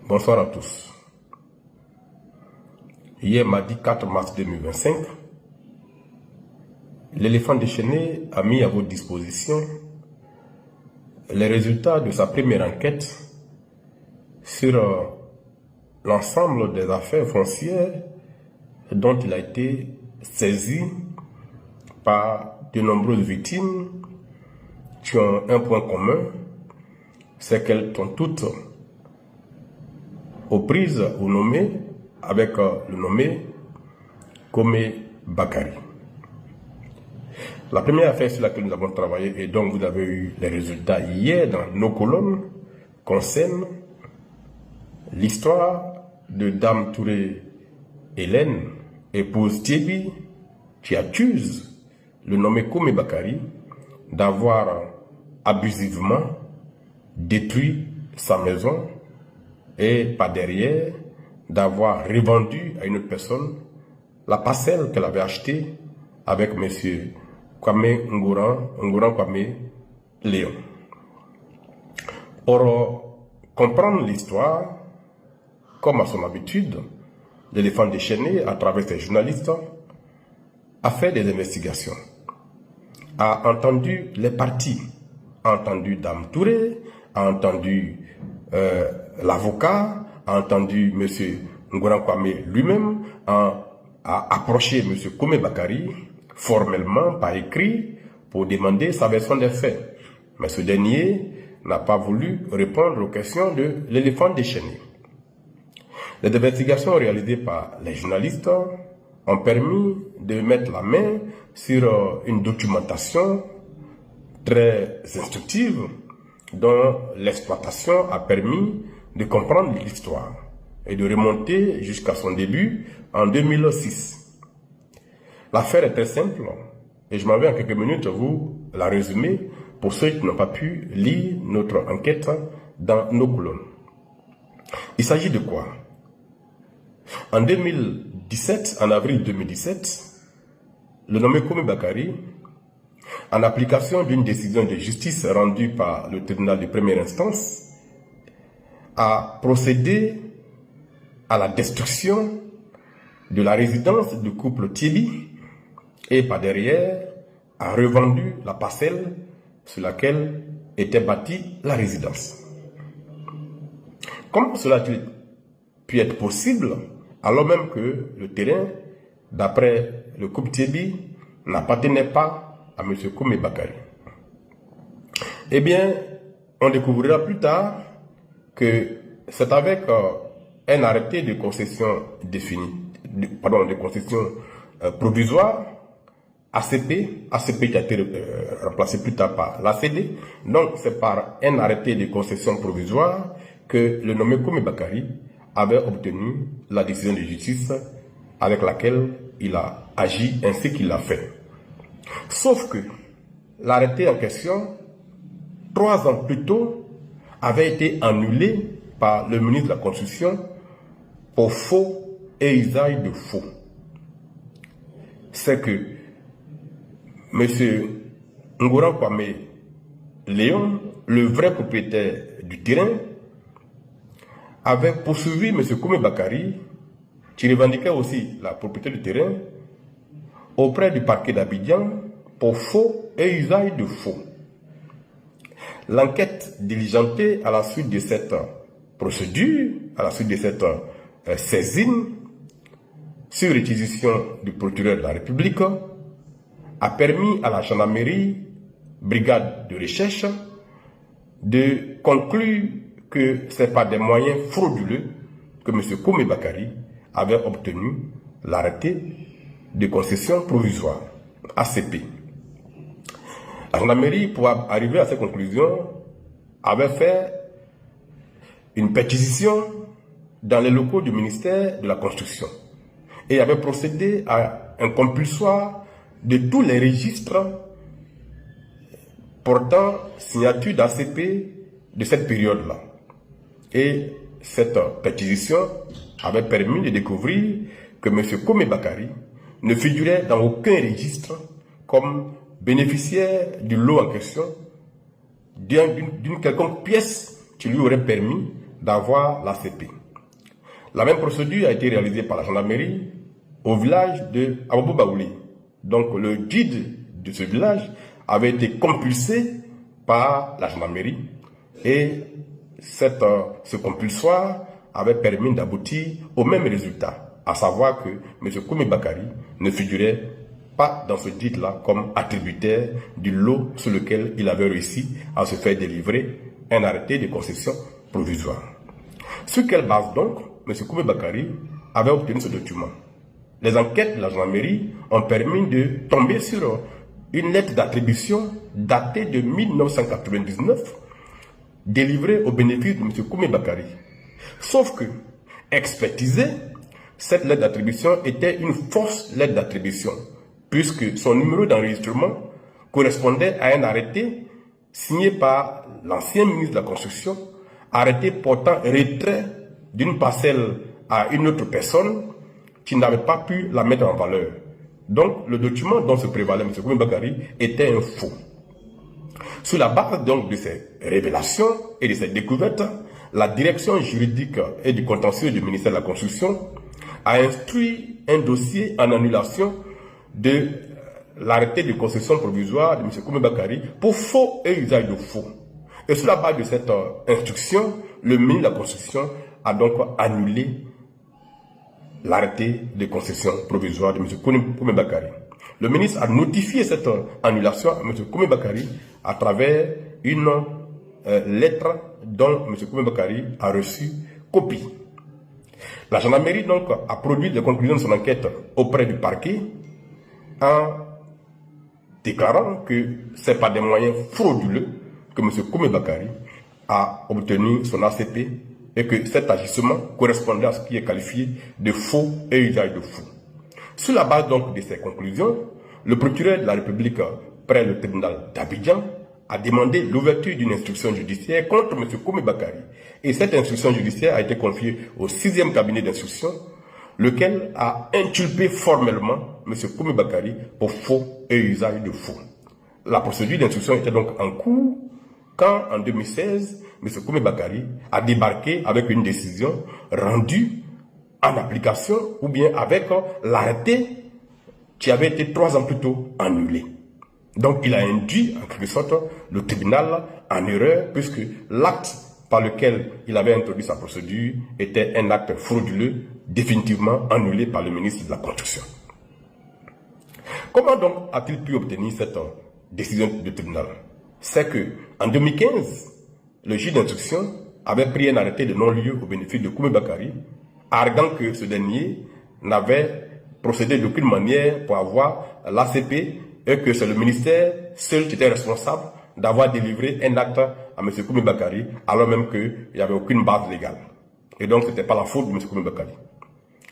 Bonsoir à tous. Hier, mardi 4 mars 2025, l'éléphant déchaîné a mis à votre disposition les résultats de sa première enquête sur l'ensemble des affaires foncières dont il a été saisi par de nombreuses victimes qui ont un point commun, c'est qu'elles sont toutes aux prises ou nommées avec le nommé Komé Bakari. La première affaire sur laquelle nous avons travaillé et dont vous avez eu les résultats hier dans nos colonnes concerne l'histoire de Dame Touré Hélène, épouse Thierry, qui accuse le nommé Komé Bakari d'avoir abusivement détruit sa maison et par derrière d'avoir revendu à une autre personne la parcelle qu'elle avait achetée avec M. Kwame Ngouran Kwame Léon. Pour comprendre l'histoire, comme à son habitude, l'éléphant déchaîné, à travers ses journalistes, a fait des investigations, a entendu les parties, a entendu Dame Touré, a entendu l'avocat, a entendu M. Ngouran Kwame lui-même, a approché M. Komé Bakari formellement par écrit pour demander sa version des faits. Mais ce dernier n'a pas voulu répondre aux questions de l'éléphant déchaîné. Les investigations réalisées par les journalistes ont permis de mettre la main sur une documentation très instructive dont l'exploitation a permis de comprendre l'histoire et de remonter jusqu'à son début en 2006. L'affaire est très simple et je m'en vais en quelques minutes vous la résumer pour ceux qui n'ont pas pu lire notre enquête dans nos colonnes. Il s'agit de quoi? En 2017, en avril 2017, le nommé Komé Bakari, en application d'une décision de justice rendue par le tribunal de première instance, a procédé à la destruction de la résidence du couple Thierry et par derrière a revendu la parcelle sur laquelle était bâtie la résidence. Comment cela a-t-il pu être possible alors même que le terrain, d'après le couple Thierry, n'appartenait pas à M. Komé Bakari? Eh bien, on découvrira plus tard que c'est avec un arrêté de concession provisoire, ACP qui a été remplacé plus tard par l'ACD. Donc c'est par un arrêté de concession provisoire que le nommé Komé Bakari avait obtenu la décision de justice avec laquelle il a agi ainsi qu'il l'a fait. Sauf que l'arrêté en question, 3 ans plus tôt, avait été annulé par le ministre de la Construction pour faux et usage de faux. C'est que M. Ngouran Kwame Léon, le vrai propriétaire du terrain, avait poursuivi M. Komé Bakari, qui revendiquait aussi la propriété du terrain, auprès du parquet d'Abidjan pour faux et usage de faux. L'enquête diligentée à la suite de cette procédure, à la suite de cette saisine, sur réquisition du procureur de la République, a permis à la gendarmerie, brigade de recherche, de conclure que c'est par des moyens frauduleux que M. Komé Bakari avait obtenu l'arrêté de concession provisoire, ACP. La gendarmerie, pour arriver à cette conclusion, avait fait une perquisition dans les locaux du ministère de la Construction et avait procédé à un compulsoire de tous les registres portant signature d'ACP de cette période-là. Et cette perquisition avait permis de découvrir que M. Komé Bakari ne figurait dans aucun registre comme bénéficiaire du lot en question d'une quelconque pièce qui lui aurait permis d'avoir l'ACP. La même procédure a été réalisée par la gendarmerie au village de Abobo Baouli. Donc le guide de ce village avait été compulsé par la gendarmerie et ce compulsoire avait permis d'aboutir au même résultat, à savoir que M. Koumi Bakari ne figurait pas dans ce guide-là comme attributaire du lot sur lequel il avait réussi à se faire délivrer un arrêté de concession provisoire. Sur quelle base donc M. Koumi Bakari avait obtenu ce document? Les enquêtes de la gendarmerie ont permis de tomber sur une lettre d'attribution datée de 1999 délivrée au bénéfice de M. Koumi Bakari. Sauf que, expertisée, cette lettre d'attribution était une fausse lettre d'attribution, puisque son numéro d'enregistrement correspondait à un arrêté signé par l'ancien ministre de la Construction, arrêté portant retrait d'une parcelle à une autre personne qui n'avait pas pu la mettre en valeur. Donc, le document dont se prévalait M. Koumi Bakari était un faux. Sur la base donc de ces révélations et de ces découvertes, la direction juridique et du contentieux du ministère de la Construction a instruit un dossier en annulation de l'arrêté de concession provisoire de M. Koumi Bakari pour faux et usage de faux. Et sur la base de cette instruction, le ministre de la Construction a donc annulé l'arrêté de concession provisoire de M. Koumi Bakari. Le ministre a notifié cette annulation à M. Koumi Bakari à travers une lettre dont M. Koumi Bakari a reçu copie. La gendarmerie donc a produit les conclusions de son enquête auprès du parquet en déclarant que c'est par des moyens frauduleux que M. Koumi Bakari a obtenu son ACP et que cet agissement correspondait à ce qui est qualifié de faux et usage de faux. Sur la base donc de ces conclusions, le procureur de la République près le tribunal d'Abidjan a demandé l'ouverture d'une instruction judiciaire contre M. Koumi Bakari. Et cette instruction judiciaire a été confiée au 6e cabinet d'instruction, lequel a inculpé formellement M. Koumi Bakari pour faux et usage de faux. La procédure d'instruction était donc en cours quand, en 2016, M. Koumi Bakari a débarqué avec une décision rendue en application ou bien avec l'arrêté qui avait été 3 ans plus tôt annulé. Donc il a induit en quelque sorte le tribunal en erreur puisque l'acte par lequel il avait introduit sa procédure était un acte frauduleux définitivement annulé par le ministre de la Construction. Comment donc a-t-il pu obtenir cette décision du tribunal? C'est que en 2015, le juge d'instruction avait pris un arrêté de non-lieu au bénéfice de Koumi Bakari, arguant que ce dernier n'avait procédé d'aucune manière pour avoir l'ACP et que c'est le ministère seul qui était responsable d'avoir délivré un acte à M. Koumi Bakari, alors même qu'il n'y avait aucune base légale. Et donc, ce n'était pas la faute de M. Koumi Bakari.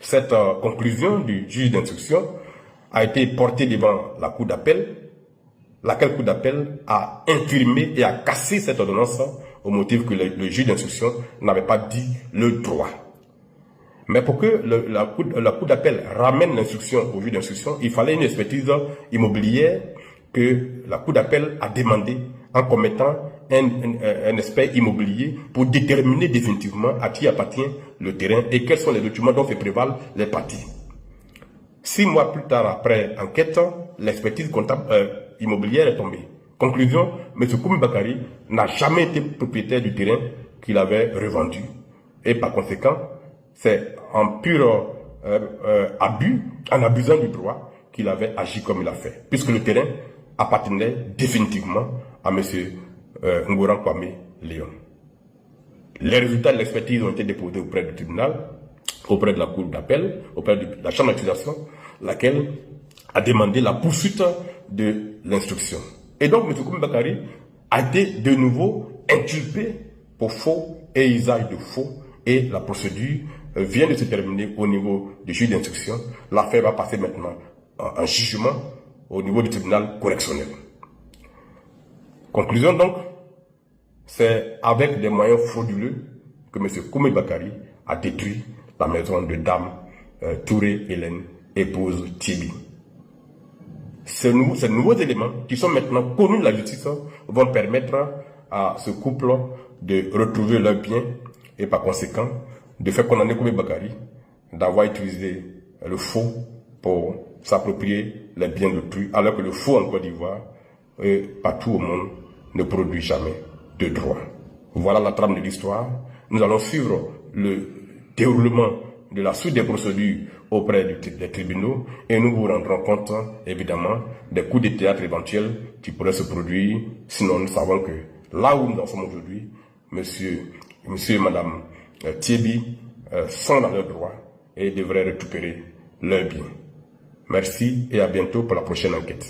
Cette conclusion du juge d'instruction a été portée devant la cour d'appel, laquelle cour d'appel a infirmé et a cassé cette ordonnance au motif que le juge d'instruction n'avait pas dit le droit. Mais pour que la cour d'appel ramène l'instruction au juge d'instruction, il fallait une expertise immobilière que la cour d'appel a demandé en commettant un expert immobilier pour déterminer définitivement à qui appartient le terrain et quels sont les documents dont se prévalent les parties. 6 mois plus tard, après enquête, l'expertise comptable immobilière est tombée. Conclusion, M. Koumi Bakari n'a jamais été propriétaire du terrain qu'il avait revendu. Et par conséquent, c'est en pur abus, en abusant du droit, qu'il avait agi comme il a fait, puisque le terrain appartenait définitivement à M. Ngouran Kwame Léon. Les résultats de l'expertise ont été déposés auprès du tribunal, auprès de la cour d'appel, auprès de la chambre d'accusation, laquelle a demandé la poursuite de l'instruction. Et donc, M. Koumi Bakari a été de nouveau inculpé pour faux et usage de faux, et la procédure vient de se terminer au niveau du juge d'instruction. L'affaire va passer maintenant en jugement au niveau du tribunal correctionnel. Conclusion donc, c'est avec des moyens frauduleux que M. Koumi Bakari a détruit la maison de Dame Touré Hélène, épouse Tibi. Ces nouveaux éléments qui sont maintenant connus de la justice vont permettre à ce couple de retrouver leurs biens et par conséquent de faire condamner Koubé Bakari d'avoir utilisé le faux pour s'approprier les biens d'autrui, alors que le faux en Côte d'Ivoire et partout au monde ne produit jamais de droit. Voilà la trame de l'histoire. Nous allons suivre le déroulement de la suite des procédures auprès des tribunaux et nous vous rendrons compte, évidemment, des coups de théâtre éventuels qui pourraient se produire. Sinon, nous savons que là où nous en sommes aujourd'hui, monsieur et madame Thiebi sont dans leurs droits et devraient récupérer leurs biens. Merci et à bientôt pour la prochaine enquête.